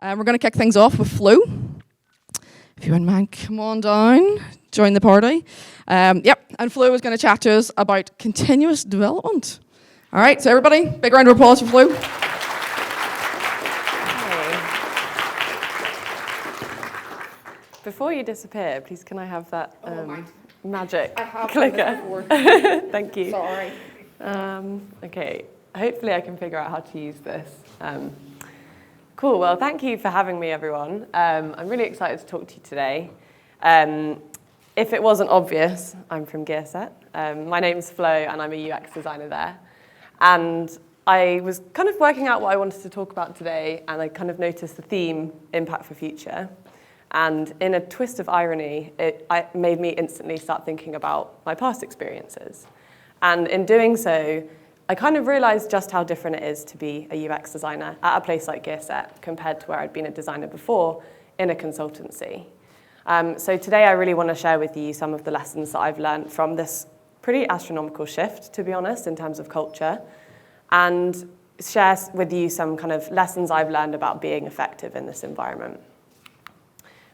We're going to kick things off with Flo. If you wouldn't mind, come on down, join the party. And Flo is going to chat to us about continuous development. All right, so everybody, big round of applause for Flo. Before you disappear, please can I have that magic I have clicker? Thank you. Sorry. Okay, hopefully I can figure out how to use this. Cool, well thank you for having me everyone. I'm really excited to talk to you today. If it wasn't obvious, I'm from Gearset. My name's Flo and I'm a UX designer there. And I was kind of working out what I wanted to talk about today, and I kind of noticed the theme, impact for future. And in a twist of irony, it made me instantly start thinking about my past experiences. And in doing so, I kind of realized just how different it is to be a UX designer at a place like Gearset compared to where I'd been a designer before in a consultancy. So today I really want to share with you some of the lessons that I've learned from this pretty astronomical shift, to be honest, in terms of culture, and share with you some kind of lessons I've learned about being effective in this environment.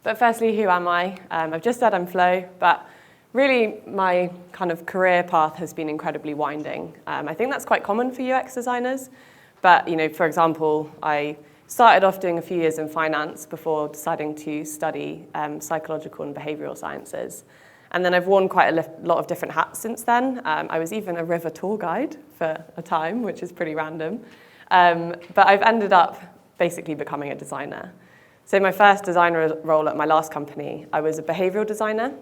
But firstly, who am I? I've just said I'm Flo, but really my kind of career path has been incredibly winding. I think that's quite common for UX designers, but for example, I started off doing a few years in finance before deciding to study psychological and behavioral sciences. And then I've worn quite a lot of different hats since then. I was even a river tour guide for a time, which is pretty random. But I've ended up basically becoming a designer. So my first designer role at my last company, I was a behavioral designer.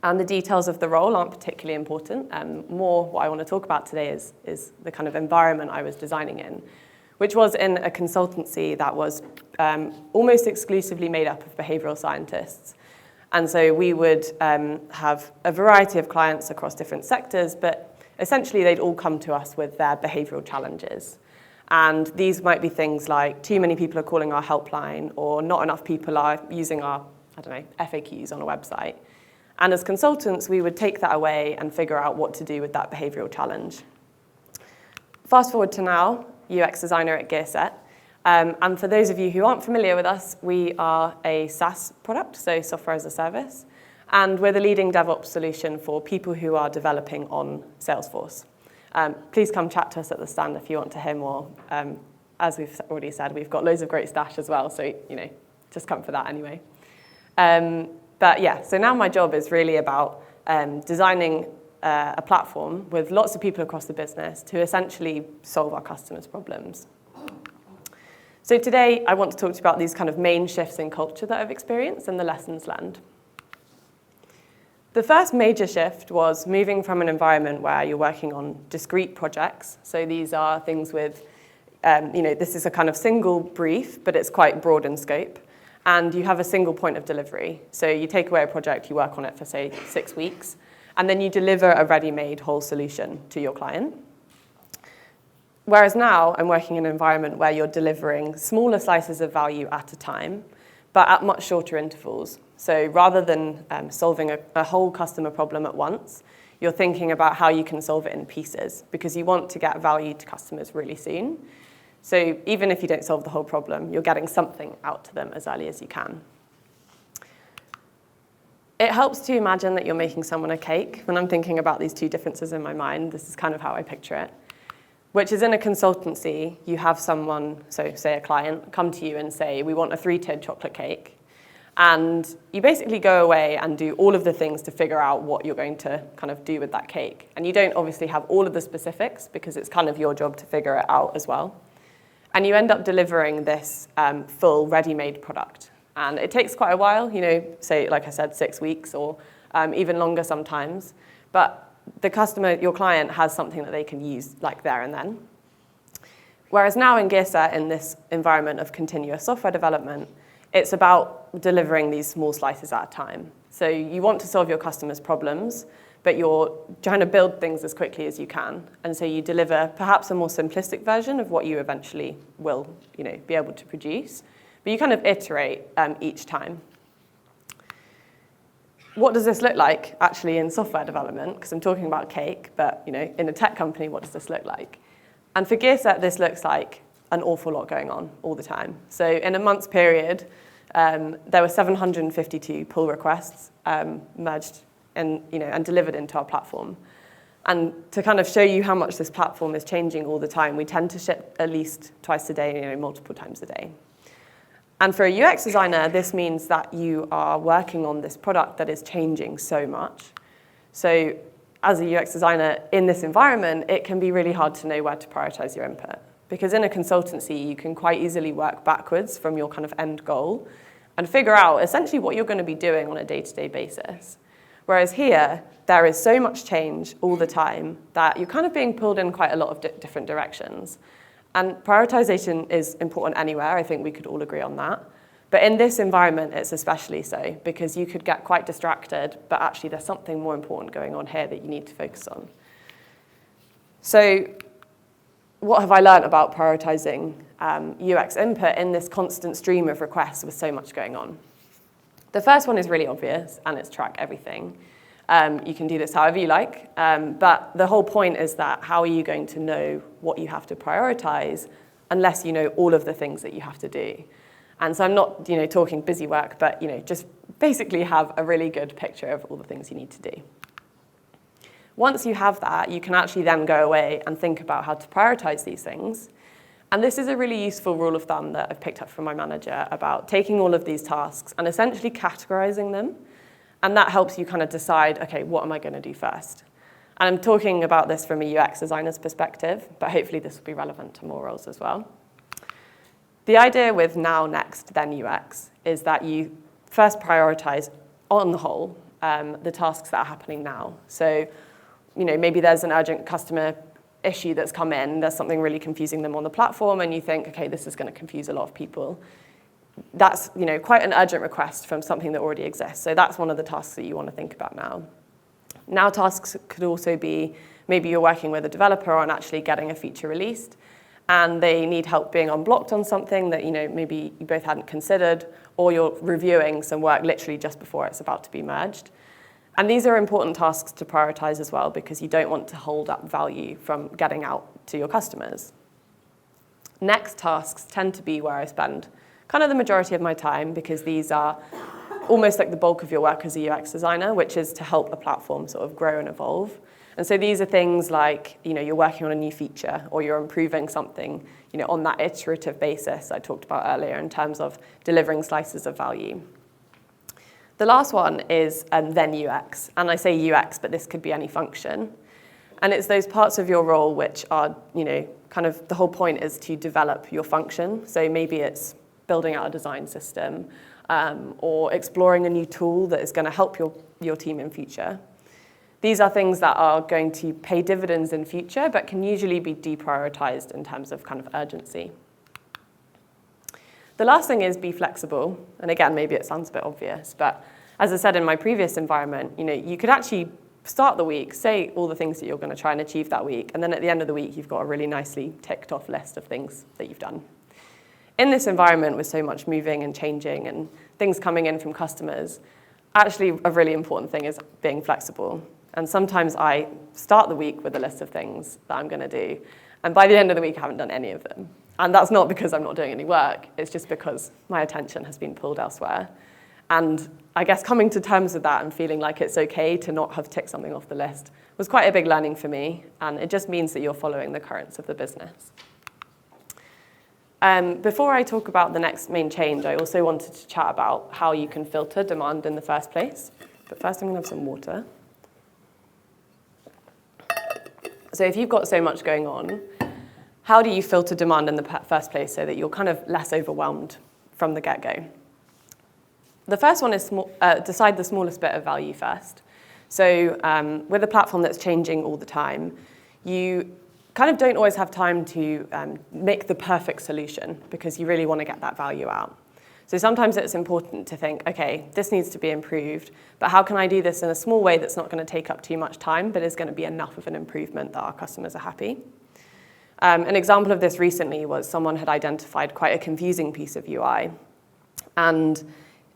And the details of the role aren't particularly important. More what I want to talk about today is the kind of environment I was designing in, which was in a consultancy that was almost exclusively made up of behavioral scientists. And so we would have a variety of clients across different sectors, but essentially they'd all come to us with their behavioral challenges. And these might be things like too many people are calling our helpline, or not enough people are using our, FAQs on a website. And as consultants, we would take that away and figure out what to do with that behavioral challenge. Fast forward to now, UX designer at Gearset. And for those of you who aren't familiar with us, we are a SaaS product, so software as a service. And we're the leading DevOps solution for people who are developing on Salesforce. Please come chat to us at the stand if you want to hear more. As we've already said, we've got loads of great stash as well, so just come for that anyway. But yeah, so now my job is really about designing a platform with lots of people across the business to essentially solve our customers' problems. So today, I want to talk to you about these kind of main shifts in culture that I've experienced and the lessons learned. The first major shift was moving from an environment where you're working on discrete projects. So these are things with, this is a kind of single brief, but it's quite broad in scope. And you have a single point of delivery. So you take away a project, you work on it for, say, 6 weeks, and then you deliver a ready-made whole solution to your client. Whereas now, I'm working in an environment where you're delivering smaller slices of value at a time, but at much shorter intervals. So rather than solving a whole customer problem at once, you're thinking about how you can solve it in pieces, because you want to get value to customers really soon. So even if you don't solve the whole problem, you're getting something out to them as early as you can. It helps to imagine that you're making someone a cake. When I'm thinking about these two differences in my mind, this is kind of how I picture it. Which is in a consultancy, you have someone, so say a client, come to you and say, we want a 3-tiered chocolate cake. And you basically go away and do all of the things to figure out what you're going to kind of do with that cake. And you don't obviously have all of the specifics because it's kind of your job to figure it out as well. And you end up delivering this full ready-made product. And it takes quite a while, say, like I said, 6 weeks or even longer sometimes. But the customer, your client, has something that they can use like there and then. Whereas now in Gearset, in this environment of continuous software development, it's about delivering these small slices at a time. So you want to solve your customers' problems, but you're trying to build things as quickly as you can. And so you deliver perhaps a more simplistic version of what you eventually will be able to produce. But you kind of iterate each time. What does this look like actually in software development? Because I'm talking about cake, but in a tech company, what does this look like? And for Gearset, this looks like an awful lot going on all the time. So in a month's period, there were 752 pull requests merged and delivered into our platform. And to kind of show you how much this platform is changing all the time, we tend to ship at least twice a day, multiple times a day. And for a UX designer, this means that you are working on this product that is changing so much. So as a UX designer in this environment, it can be really hard to know where to prioritize your input. Because in a consultancy, you can quite easily work backwards from your kind of end goal and figure out essentially what you're going to be doing on a day-to-day basis. Whereas here, there is so much change all the time that you're kind of being pulled in quite a lot of different directions. And prioritization is important anywhere. I think we could all agree on that. But in this environment, it's especially so, because you could get quite distracted, but actually there's something more important going on here that you need to focus on. So what have I learned about prioritizing UX input in this constant stream of requests with so much going on? The first one is really obvious, and it's track everything. You can do this however you like, but the whole point is that how are you going to know what you have to prioritize unless you know all of the things that you have to do? And so I'm not talking busy work, but just basically have a really good picture of all the things you need to do. Once you have that, you can actually then go away and think about how to prioritize these things. And this is a really useful rule of thumb that I've picked up from my manager about taking all of these tasks and essentially categorizing them. And that helps you kind of decide, okay, what am I going to do first? And I'm talking about this from a UX designer's perspective, but hopefully this will be relevant to more roles as well. The idea with now, next, then UX is that you first prioritize, on the whole, the tasks that are happening now. So, maybe there's an urgent customer issue that's come in, there's something really confusing them on the platform, and you think, okay, this is going to confuse a lot of people. That's quite an urgent request from something that already exists. So that's one of the tasks that you want to think about now. Now tasks could also be, maybe you're working with a developer on actually getting a feature released, and they need help being unblocked on something that maybe you both hadn't considered, or you're reviewing some work literally just before it's about to be merged. And these are important tasks to prioritize as well, because you don't want to hold up value from getting out to your customers. Next tasks tend to be where I spend kind of the majority of my time, because these are almost like the bulk of your work as a UX designer, which is to help a platform sort of grow and evolve. And so these are things like, you're working on a new feature, or you're improving something, on that iterative basis I talked about earlier in terms of delivering slices of value. The last one is then UX. And I say UX, but this could be any function. And it's those parts of your role which are, kind of the whole point is to develop your function. So maybe it's building out a design system, or exploring a new tool that is going to help your team in future. These are things that are going to pay dividends in future, but can usually be deprioritized in terms of kind of urgency. The last thing is be flexible. And again, maybe it sounds a bit obvious, but as I said in my previous environment, you could actually start the week, say all the things that you're going to try and achieve that week, and then at the end of the week, you've got a really nicely ticked off list of things that you've done. In this environment with so much moving and changing and things coming in from customers, actually a really important thing is being flexible. And sometimes I start the week with a list of things that I'm going to do, and by the end of the week, I haven't done any of them. And that's not because I'm not doing any work, it's just because my attention has been pulled elsewhere. And I guess coming to terms with that and feeling like it's okay to not have ticked something off the list was quite a big learning for me, and it just means that you're following the currents of the business. Before I talk about the next main change, I also wanted to chat about how you can filter demand in the first place. But first I'm going to have some water. So if you've got so much going on, how do you filter demand in the first place so that you're kind of less overwhelmed from the get-go? The first one is decide the smallest bit of value first. So with a platform that's changing all the time, you kind of don't always have time to make the perfect solution because you really want to get that value out. So sometimes it's important to think, okay, this needs to be improved, but how can I do this in a small way that's not going to take up too much time, but is going to be enough of an improvement that our customers are happy? An example of this recently was someone had identified quite a confusing piece of UI. And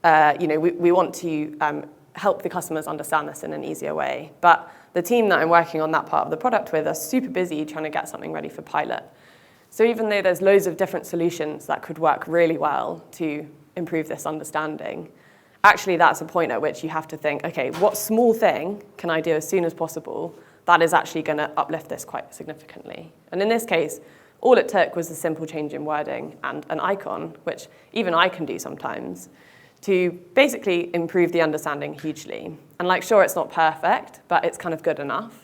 we want to help the customers understand this in an easier way. But the team that I'm working on that part of the product with are super busy trying to get something ready for pilot. So even though there's loads of different solutions that could work really well to improve this understanding, actually that's a point at which you have to think, okay, what small thing can I do as soon as possible that is actually going to uplift this quite significantly? And in this case, all it took was a simple change in wording and an icon, which even I can do sometimes, to basically improve the understanding hugely. And like, sure, it's not perfect, but it's kind of good enough.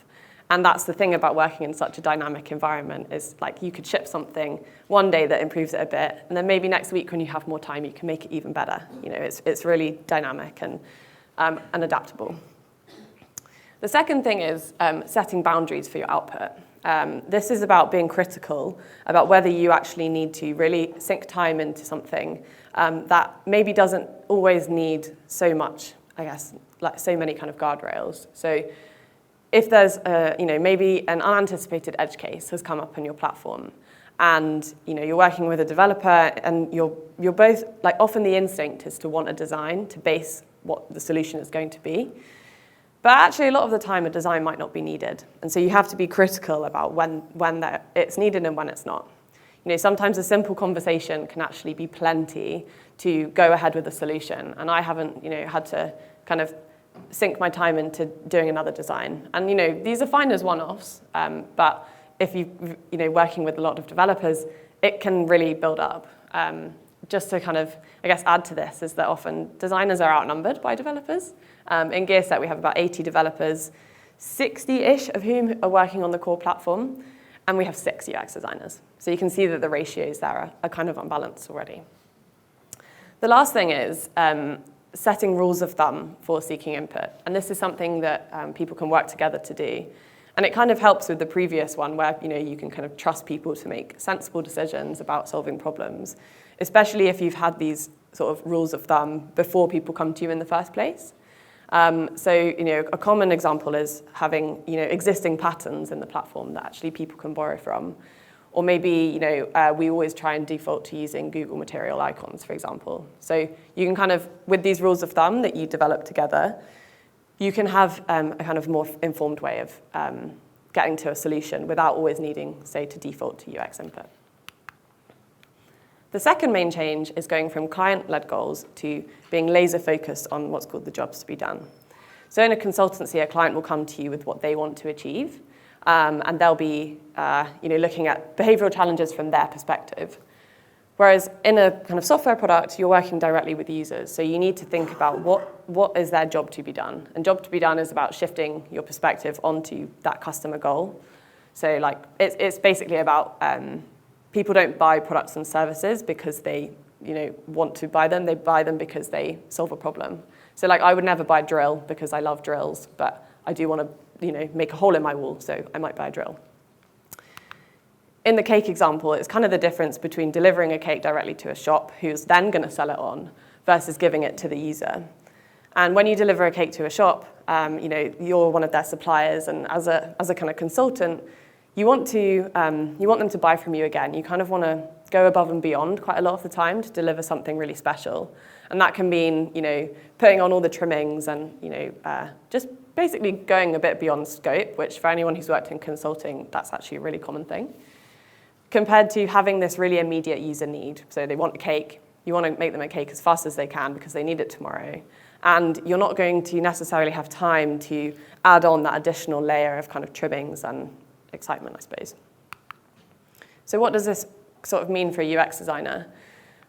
And that's the thing about working in such a dynamic environment, is like you could ship something one day that improves it a bit, and then maybe next week when you have more time, you can make it even better. You know, it's really dynamic and adaptable. The second thing is setting boundaries for your output. This is about being critical about whether you actually need to really sink time into something that maybe doesn't always need so much, I guess, like so many kind of guardrails. So if there's maybe an unanticipated edge case has come up on your platform, and you're working with a developer, and you're both, like, often the instinct is to want a design to base what the solution is going to be. But actually, a lot of the time, a design might not be needed. And so you have to be critical about when it's needed and when it's not. Sometimes a simple conversation can actually be plenty to go ahead with a solution. And I haven't, had to kind of sink my time into doing another design. And, these are fine as one-offs, but if you're working with a lot of developers, it can really build up. Just to kind of, I guess, add to this is that often designers are outnumbered by developers. In Gearset, we have about 80 developers, 60-ish of whom are working on the core platform, and we have 6 UX designers. So you can see that the ratios there are kind of unbalanced already. The last thing is setting rules of thumb for seeking input. And this is something that people can work together to do. And it kind of helps with the previous one where you can kind of trust people to make sensible decisions about solving problems, especially if you've had these sort of rules of thumb before people come to you in the first place. So a common example is having existing patterns in the platform that actually people can borrow from. Or maybe we always try and default to using Google material icons, for example. So you can kind of, with these rules of thumb that you develop together, you can have a kind of more informed way of getting to a solution without always needing, say, to default to UX input. The second main change is going from client-led goals to being laser-focused on what's called the jobs to be done. So in a consultancy, a client will come to you with what they want to achieve, and they'll be looking at behavioral challenges from their perspective. Whereas in a kind of software product, you're working directly with users. So you need to think about what is their job to be done. And job to be done is about shifting your perspective onto that customer goal. So like it's basically about people don't buy products and services because they want to buy them. They buy them because they solve a problem. So like I would never buy a drill because I love drills, but I do want to make a hole in my wall, so I might buy a drill. In the cake example, it's kind of the difference between delivering a cake directly to a shop who's then going to sell it on versus giving it to the user. And when you deliver a cake to a shop, you're one of their suppliers, and as a kind of consultant, you want them to buy from you again. You kind of want to go above and beyond quite a lot of the time to deliver something really special. And that can mean, putting on all the trimmings and, just basically going a bit beyond scope, which for anyone who's worked in consulting, that's actually a really common thing, compared to having this really immediate user need. So they want a cake. You want to make them a cake as fast as they can because they need it tomorrow. And you're not going to necessarily have time to add on that additional layer of kind of trimmings and excitement, I suppose. So what does this sort of mean for a UX designer?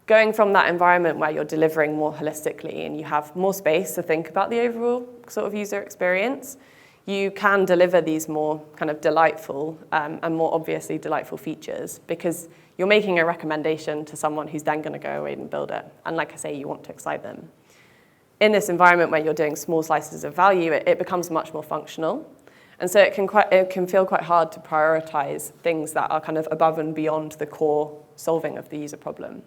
Going from that environment where you're delivering more holistically and you have more space to think about the overall sort of user experience, you can deliver these more kind of delightful and more obviously delightful features because you're making a recommendation to someone who's then going to go away and build it. And like I say, you want to excite them. In this environment where you're doing small slices of value, it becomes much more functional. And so it can feel quite hard to prioritize things that are kind of above and beyond the core solving of the user problem.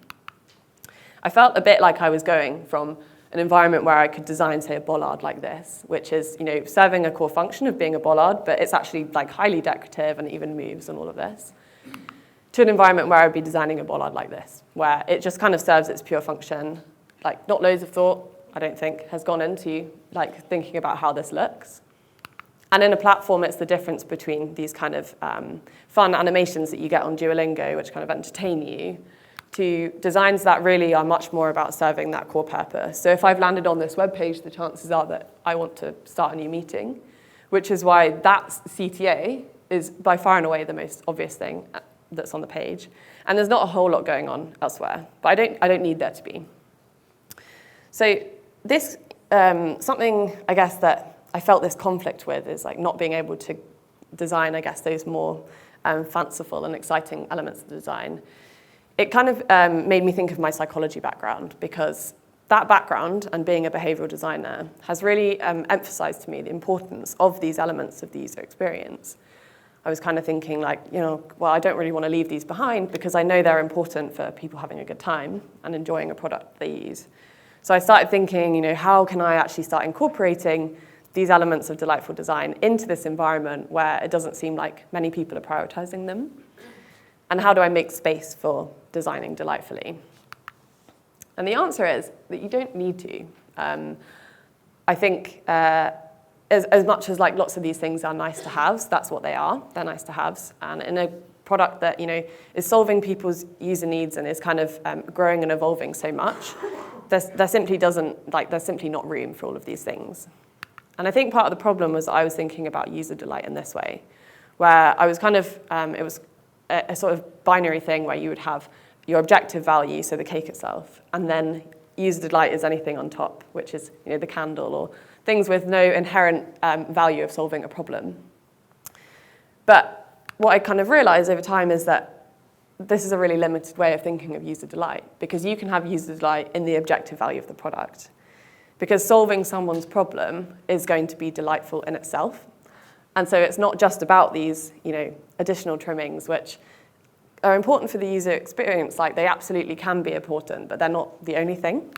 I felt a bit like I was going from an environment where I could design, say, a bollard like this, which is, serving a core function of being a bollard, but it's actually like highly decorative and even moves and all of this, to an environment where I'd be designing a bollard like this, where it just kind of serves its pure function. Like, not loads of thought, I don't think, has gone into like thinking about how this looks. And in a platform, it's the difference between these kind of fun animations that you get on Duolingo, which kind of entertain you, to designs that really are much more about serving that core purpose. So if I've landed on this web page, the chances are that I want to start a new meeting, which is why that CTA is by far and away the most obvious thing that's on the page. And there's not a whole lot going on elsewhere, but I don't need there to be. So this, something I guess that I felt this conflict with is like not being able to design, I guess, those more fanciful and exciting elements of the design. It kind of made me think of my psychology background, because that background and being a behavioral designer has really emphasized to me the importance of these elements of the user experience. I was kind of thinking like, well, I don't really want to leave these behind because I know they're important for people having a good time and enjoying a product they use. So I started thinking, how can I actually start incorporating these elements of delightful design into this environment where it doesn't seem like many people are prioritizing them? And how do I make space for designing delightfully? And the answer is that you don't need to. I think as much as like lots of these things are nice to haves, that's what they are. They're nice to haves. And in a product that is solving people's user needs and is kind of growing and evolving so much, there simply there's simply not room for all of these things. And I think part of the problem was I was thinking about user delight in this way, where I was kind of it was a sort of binary thing where you would have your objective value, so the cake itself, and then user delight is anything on top, which is the candle or things with no inherent value of solving a problem. But what I kind of realized over time is that this is a really limited way of thinking of user delight, because you can have user delight in the objective value of the product. Because solving someone's problem is going to be delightful in itself. And so it's not just about these, additional trimmings, which are important for the user experience. Like, they absolutely can be important, but they're not the only thing.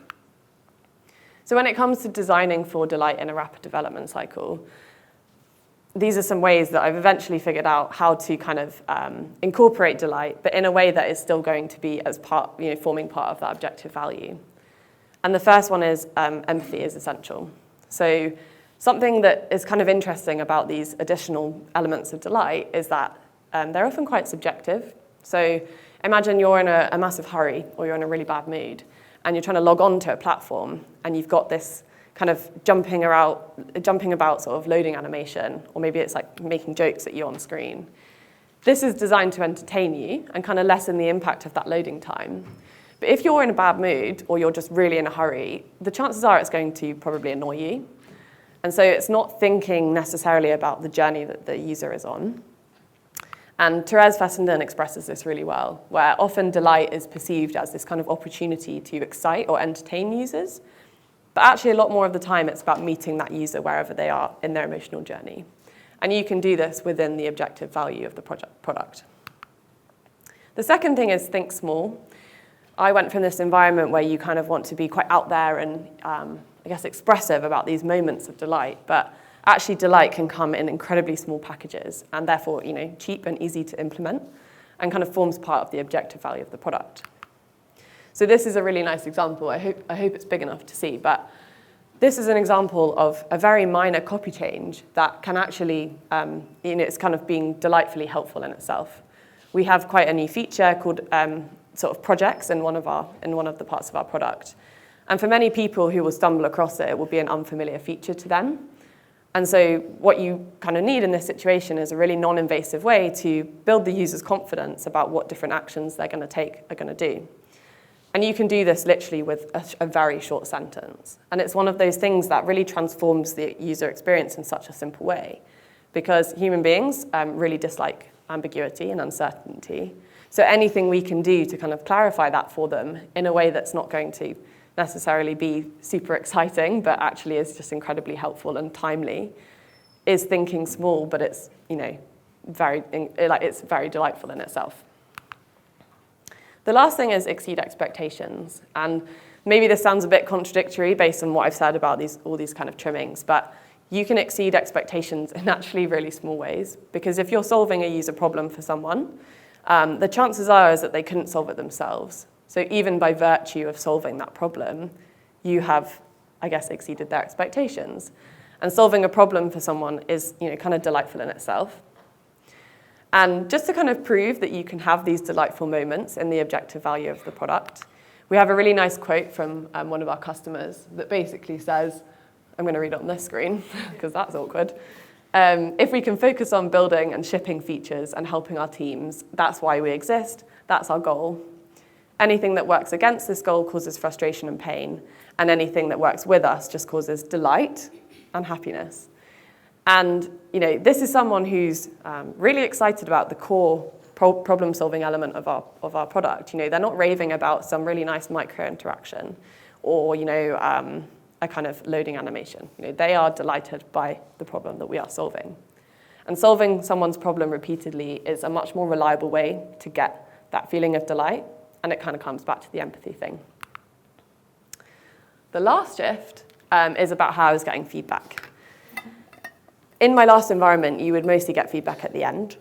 So when it comes to designing for delight in a rapid development cycle, these are some ways that I've eventually figured out how to kind of incorporate delight, but in a way that is still going to be as part, forming part of that objective value. And the first one is empathy is essential. So something that is kind of interesting about these additional elements of delight is that they're often quite subjective. So imagine you're in a massive hurry, or you're in a really bad mood, and you're trying to log on to a platform, and you've got this kind of jumping about sort of loading animation, or maybe it's like making jokes at you on screen. This is designed to entertain you and kind of lessen the impact of that loading time. But if you're in a bad mood, or you're just really in a hurry, the chances are it's going to probably annoy you. And so it's not thinking necessarily about the journey that the user is on. And Therese Fessenden expresses this really well, where often delight is perceived as this kind of opportunity to excite or entertain users. But actually, a lot more of the time, it's about meeting that user wherever they are in their emotional journey. And you can do this within the objective value of the product. The second thing is think small. I went from this environment where you kind of want to be quite out there and, I guess, expressive about these moments of delight, but actually delight can come in incredibly small packages and therefore, cheap and easy to implement, and kind of forms part of the objective value of the product. So this is a really nice example. I hope it's big enough to see, but this is an example of a very minor copy change that can actually, it's kind of being delightfully helpful in itself. We have quite a new feature called sort of projects in one of the parts of our product. And for many people who will stumble across it, it will be an unfamiliar feature to them. And so what you kind of need in this situation is a really non-invasive way to build the user's confidence about what different actions they're going to do. And you can do this literally with a very short sentence. And it's one of those things that really transforms the user experience in such a simple way, because human beings really dislike ambiguity and uncertainty. So anything we can do to kind of clarify that for them in a way that's not going to necessarily be super exciting, but actually is just incredibly helpful and timely, is thinking small, but it's it's very delightful in itself. The last thing is exceed expectations, and maybe this sounds a bit contradictory based on what I've said about all these kind of trimmings, but you can exceed expectations in actually really small ways, because if you're solving a user problem for someone, the chances are is that they couldn't solve it themselves. So even by virtue of solving that problem, you have, I guess, exceeded their expectations. And solving a problem for someone is, kind of delightful in itself. And just to kind of prove that you can have these delightful moments in the objective value of the product, we have a really nice quote from one of our customers that basically says, I'm going to read it on this screen because that's awkward. If we can focus on building and shipping features and helping our teams, that's why we exist, that's our goal. Anything that works against this goal causes frustration and pain, and anything that works with us just causes delight and happiness. And this is someone who's really excited about the core problem-solving element of our product. They're not raving about some really nice micro-interaction or a kind of loading animation. They are delighted by the problem that we are solving. And solving someone's problem repeatedly is a much more reliable way to get that feeling of delight, and it kind of comes back to the empathy thing. The last shift is about how I was getting feedback. In my last environment, you would mostly get feedback at the end,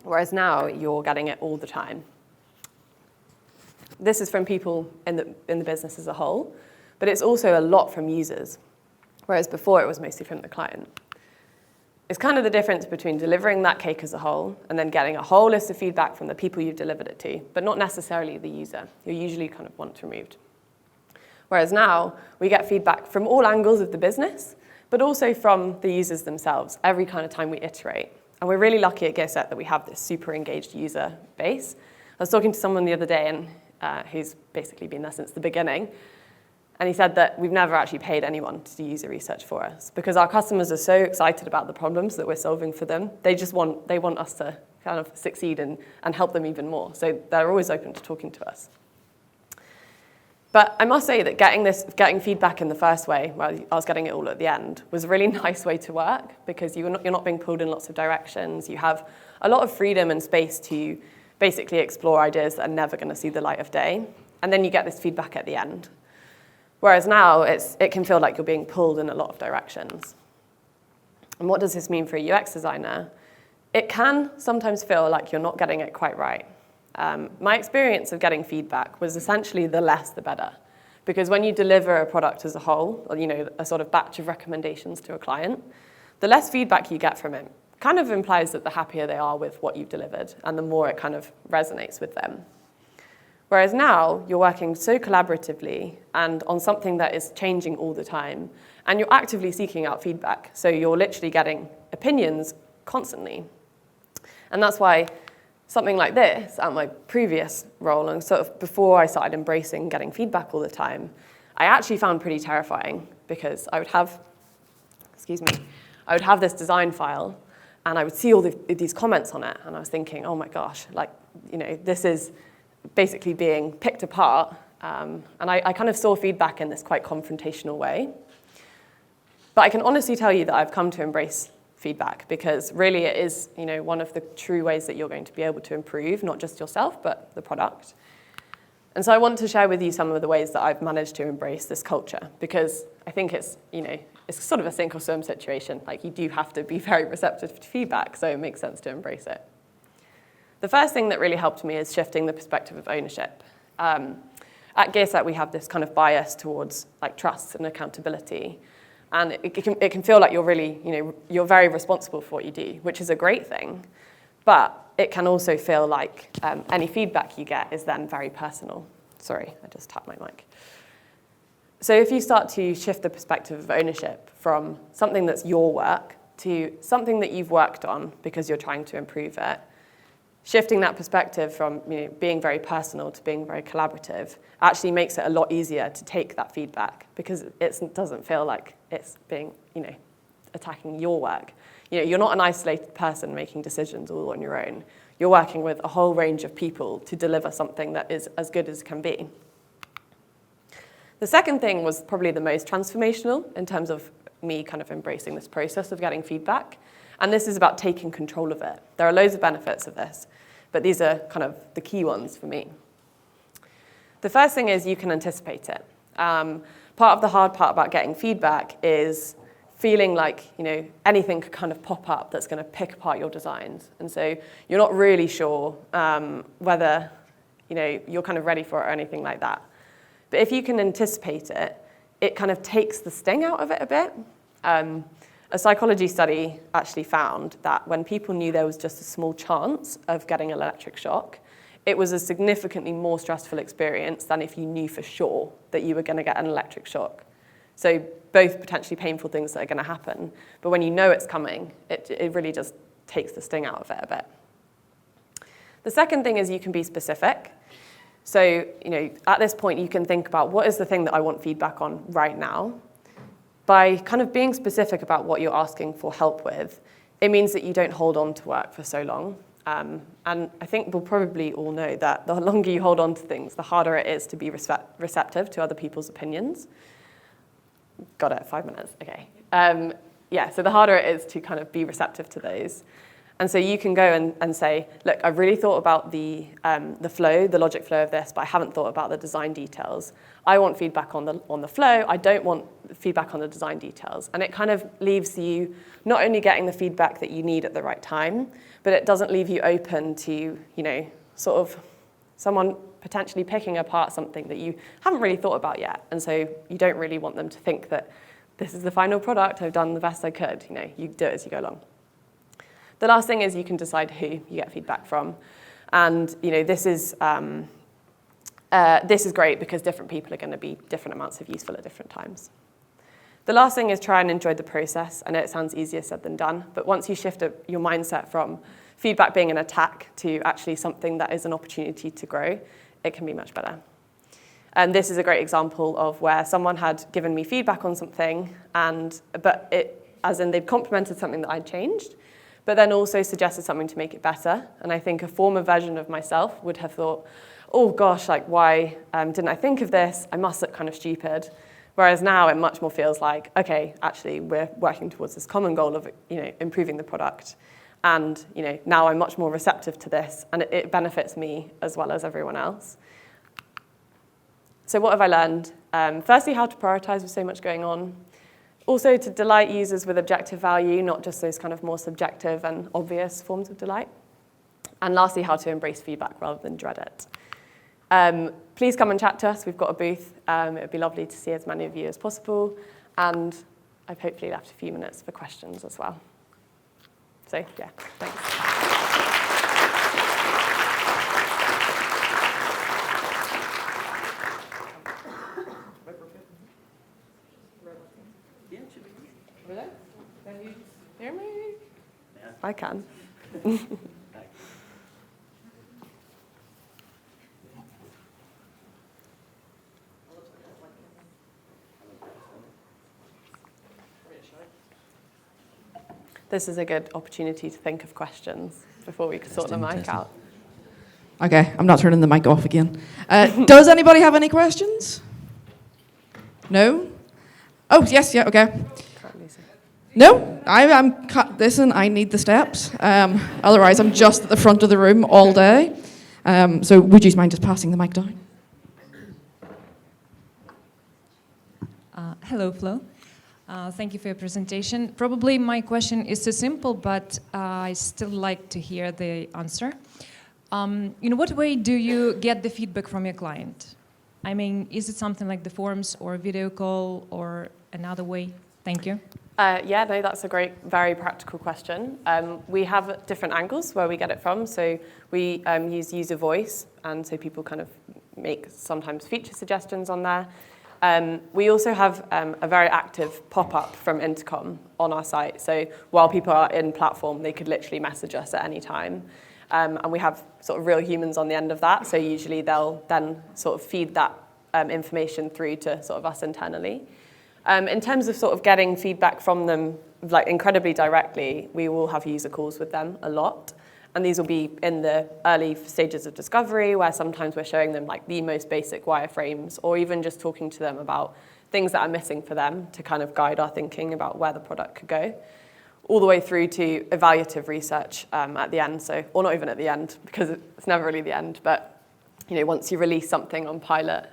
whereas now you're getting it all the time. This is from people in the business as a whole, but it's also a lot from users, whereas before it was mostly from the client. It's kind of the difference between delivering that cake as a whole and then getting a whole list of feedback from the people you've delivered it to, but not necessarily the user. You're usually kind of once removed. Whereas now, we get feedback from all angles of the business, but also from the users themselves, every kind of time we iterate. And we're really lucky at Gearset that we have this super engaged user base. I was talking to someone the other day, and who's basically been there since the beginning, and he said that we've never actually paid anyone to do user research for us because our customers are so excited about the problems that we're solving for them. They want us to kind of succeed and help them even more. So they're always open to talking to us. But I must say that getting feedback in the first way, while I was getting it all at the end, was a really nice way to work because you're not being pulled in lots of directions. You have a lot of freedom and space to basically explore ideas that are never going to see the light of day. And then you get this feedback at the end. Whereas now, it can feel like you're being pulled in a lot of directions. And what does this mean for a UX designer? It can sometimes feel like you're not getting it quite right. My experience of getting feedback was essentially the less the better. Because when you deliver a product as a whole, or a sort of batch of recommendations to a client, the less feedback you get from it kind of implies that the happier they are with what you've delivered, and the more it kind of resonates with them. Whereas now, you're working so collaboratively and on something that is changing all the time, and you're actively seeking out feedback. So you're literally getting opinions constantly. And that's why something like this at my previous role, and sort of before I started embracing getting feedback all the time, I actually found pretty terrifying because I would have this design file and I would see all these comments on it, and I was thinking, oh my gosh, this is basically being picked apart. And I kind of saw feedback in this quite confrontational way. But I can honestly tell you that I've come to embrace feedback because really it is one of the true ways that you're going to be able to improve, not just yourself, but the product. And so I want to share with you some of the ways that I've managed to embrace this culture because I think it's sort of a sink or swim situation. Like you do have to be very receptive to feedback, so it makes sense to embrace it. The first thing that really helped me is shifting the perspective of ownership. At Gearset, we have this kind of bias towards trust and accountability. And it can feel like you're very responsible for what you do, which is a great thing. But it can also feel like any feedback you get is then very personal. Sorry, I just tapped my mic. So if you start to shift the perspective of ownership from something that's your work to something that you've worked on because you're trying to improve it, shifting that perspective from being very personal to being very collaborative actually makes it a lot easier to take that feedback because it doesn't feel like it's being, attacking your work. You're not an isolated person making decisions all on your own. You're working with a whole range of people to deliver something that is as good as can be. The second thing was probably the most transformational in terms of me kind of embracing this process of getting feedback. And this is about taking control of it. There are loads of benefits of this, but these are kind of the key ones for me. The first thing is you can anticipate it. Part of the hard part about getting feedback is feeling like anything could kind of pop up that's going to pick apart your designs. And so you're not really sure whether you're kind of ready for it or anything like that. But if you can anticipate it, it kind of takes the sting out of it a bit. A psychology study actually found that when people knew there was just a small chance of getting an electric shock, it was a significantly more stressful experience than if you knew for sure that you were going to get an electric shock. So both potentially painful things that are going to happen, but when you know it's coming, it really just takes the sting out of it a bit. The second thing is you can be specific. So, at this point, you can think about what is the thing that I want feedback on right now. By kind of being specific about what you're asking for help with, it means that you don't hold on to work for so long. And I think we'll probably all know that the longer you hold on to things, the harder it is to be receptive to other people's opinions. Got it, 5 minutes, okay. So the harder it is to kind of be receptive to those. And so you can go and say, look, I've really thought about the flow, the logic flow of this, but I haven't thought about the design details. I want feedback on the flow. I don't want feedback on the design details. And it kind of leaves you not only getting the feedback that you need at the right time, but it doesn't leave you open to, sort of someone potentially picking apart something that you haven't really thought about yet. And so you don't really want them to think that this is the final product, I've done the best I could. You do it as you go along. The last thing is you can decide who you get feedback from. And this is great because different people are going to be different amounts of useful at different times. The last thing is try and enjoy the process. I know it sounds easier said than done, but once you shift your mindset from feedback being an attack to actually something that is an opportunity to grow, it can be much better. And this is a great example of where someone had given me feedback on something, as in they'd complimented something that I'd changed, but then also suggested something to make it better. And I think a former version of myself would have thought, oh gosh, why didn't I think of this? I must look kind of stupid. Whereas now it much more feels like, okay, actually we're working towards this common goal of improving the product. And now I'm much more receptive to this, and it benefits me as well as everyone else. So what have I learned? Firstly, how to prioritize with so much going on. Also, to delight users with objective value, not just those kind of more subjective and obvious forms of delight. And lastly, how to embrace feedback rather than dread it. Please come and chat to us. We've got a booth. It would be lovely to see as many of you as possible. And I've hopefully left a few minutes for questions as well. So, yeah, thanks. Can you hear me? I can. This is a good opportunity to think of questions before we sort the mic out. Okay, I'm not turning the mic off again. Does anybody have any questions? No? Oh, yes, yeah, okay. No, listen, I need the steps. Otherwise, I'm just at the front of the room all day. So would you mind just passing the mic down? Hello, Flo. Thank you for your presentation. Probably my question is too simple, but I still like to hear the answer. In what way do you get the feedback from your client? I mean, is it something like the forums or video call or another way? Thank you. Yeah, no, that's a great, very practical question. We have different angles where we get it from. So we use user voice, and so people kind of make sometimes feature suggestions on there. We also have a very active pop-up from Intercom on our site. So while people are in platform, they could literally message us at any time. And we have sort of real humans on the end of that. So usually they'll then sort of feed that information through to sort of us internally. In terms of sort of getting feedback from them, like incredibly directly, we will have user calls with them a lot. And these will be in the early stages of discovery, where sometimes we're showing them like the most basic wireframes, or even just talking to them about things that are missing for them to kind of guide our thinking about where the product could go, all the way through to evaluative research at the end. So, or not even at the end, because it's never really the end, but once you release something on pilot,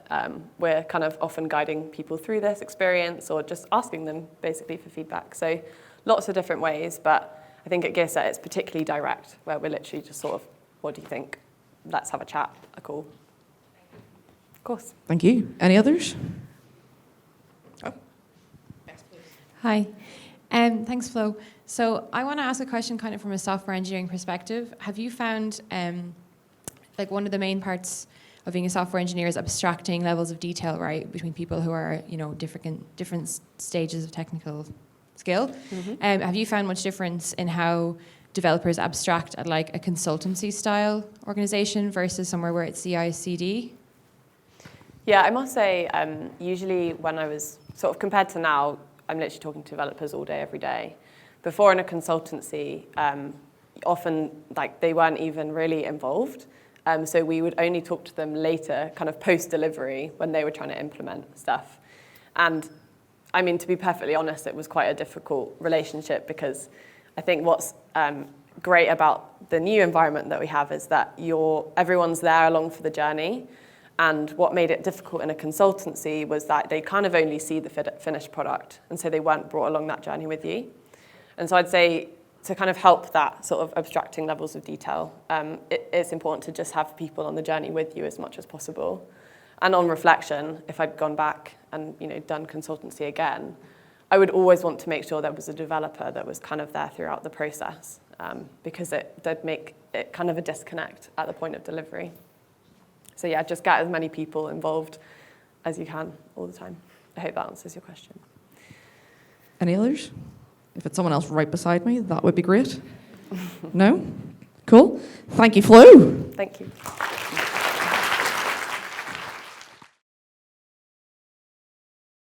we're kind of often guiding people through this experience or just asking them basically for feedback. So lots of different ways, but I think at Gearset it's particularly direct, where we're literally just sort of, what do you think? Let's have a chat, a call. Of course. Thank you. Any others? Hi. Thanks, Flo. So I want to ask a question kind of from a software engineering perspective. Have you found, like one of the main parts of being a software engineer is abstracting levels of detail, right, between people who are, different stages of technical skill? Mm-hmm. Have you found much difference in how developers abstract at like a consultancy style organization versus somewhere where it's CI/CD? Yeah, I must say, usually when I was sort of compared to now, I'm literally talking to developers all day, every day. Before in a consultancy, often like they weren't even really involved. So we would only talk to them later, kind of post-delivery, when they were trying to implement stuff. And I mean, to be perfectly honest, it was quite a difficult relationship because I think what's great about the new environment that we have is that everyone's there along for the journey. And what made it difficult in a consultancy was that they kind of only see the finished product. And so they weren't brought along that journey with you. And so I'd say to kind of help that sort of abstracting levels of detail, it's important to just have people on the journey with you as much as possible. And on reflection, if I'd gone back and done consultancy again, I would always want to make sure there was a developer that was kind of there throughout the process, because that'd make it kind of a disconnect at the point of delivery. So yeah, just get as many people involved as you can all the time. I hope that answers your question. Any others? If it's someone else right beside me, that would be great. No? Cool. Thank you, Flo. Thank you.